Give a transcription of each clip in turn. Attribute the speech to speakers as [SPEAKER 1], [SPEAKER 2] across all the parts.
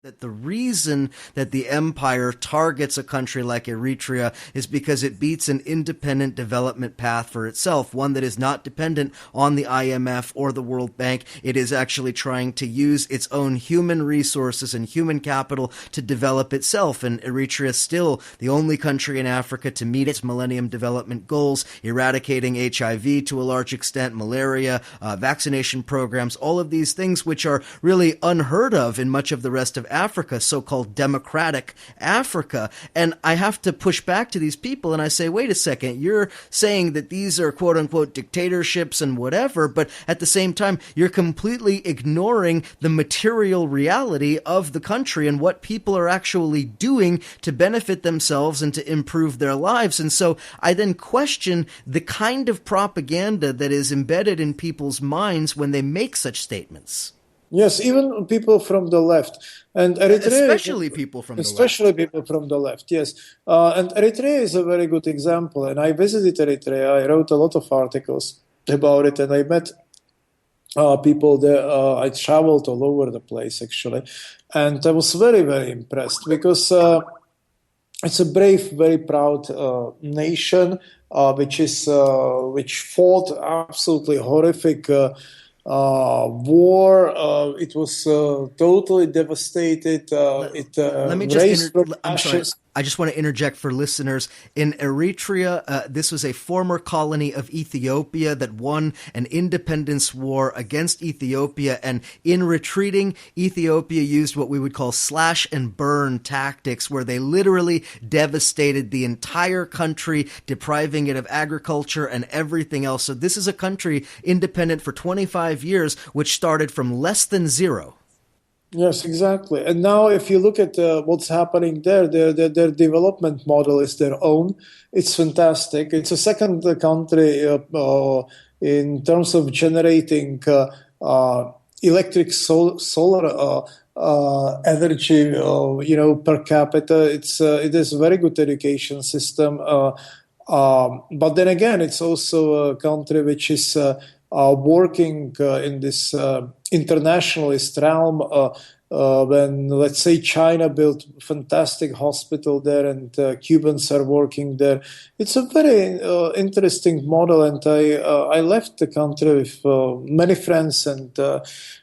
[SPEAKER 1] That the reason that the empire targets a country like Eritrea is because it beats an independent development path for itself, one that is not dependent on the IMF or the World Bank. It is actually trying to use its own human resources and human capital to develop itself. And Eritrea is still the only country in Africa to meet its Millennium Development Goals, eradicating HIV to a large extent, malaria, vaccination programs, all of these things which are really unheard of in much of the rest of Africa, so-called democratic Africa. And I have to push back to these people and I say, wait a second, you're saying that these are quote unquote dictatorships and whatever, but at the same time, you're completely ignoring the material reality of the country and what people are actually doing to benefit themselves and to improve their lives. And so I then question the kind of propaganda that is embedded in people's minds when they make such statements.
[SPEAKER 2] Yes, even people from the left. And Eritrea,
[SPEAKER 1] especially people from the left.
[SPEAKER 2] Especially people from the left, yes. And Eritrea is a very good example. And I visited Eritrea. I wrote a lot of articles about it, and I met people there. I traveled all over the place, actually. And I was very, very impressed because it's a brave, very proud nation which fought absolutely horrific war. It was totally devastated.
[SPEAKER 1] Let me just I'm sorry. I just want to interject for listeners. In Eritrea, this was a former colony of Ethiopia that won an independence war against Ethiopia. And in retreating, Ethiopia used what we would call slash and burn tactics, where they literally devastated the entire country, depriving it of agriculture and everything else. So this is a country independent for 25 years, which started from less than zero.
[SPEAKER 2] Yes, exactly. And now if you look at what's happening there, their development model is their own. It's fantastic. It's a second country in terms of generating electric solar energy, per capita. It is a very good education system. But then again, it's also a country which is working in this internationalist realm when, let's say, China built a fantastic hospital there and Cubans are working there. It's a very interesting model, and I left the country with many friends and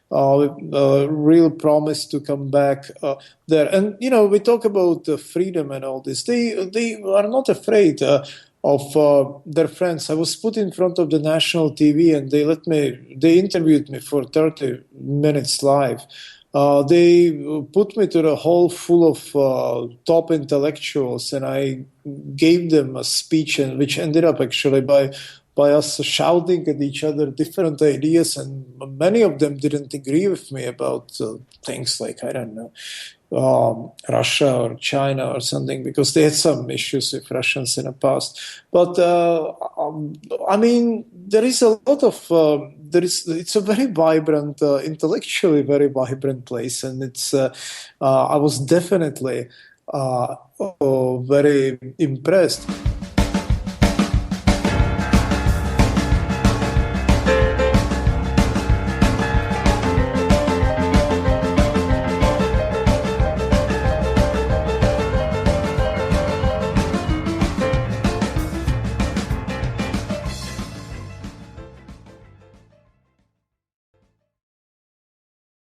[SPEAKER 2] real promise to come back there. And, we talk about freedom and all this. They are not afraid of their friends. I was put in front of the national TV and they interviewed me for 30 minutes live. They put me to the hall full of top intellectuals, and I gave them a speech, which ended up actually by us shouting at each other different ideas, and many of them didn't agree with me about things like, I don't know, Russia or China or something, because they had some issues with Russians in the past. But there is a lot of it's a very vibrant, intellectually very vibrant place, and it's I was definitely very impressed.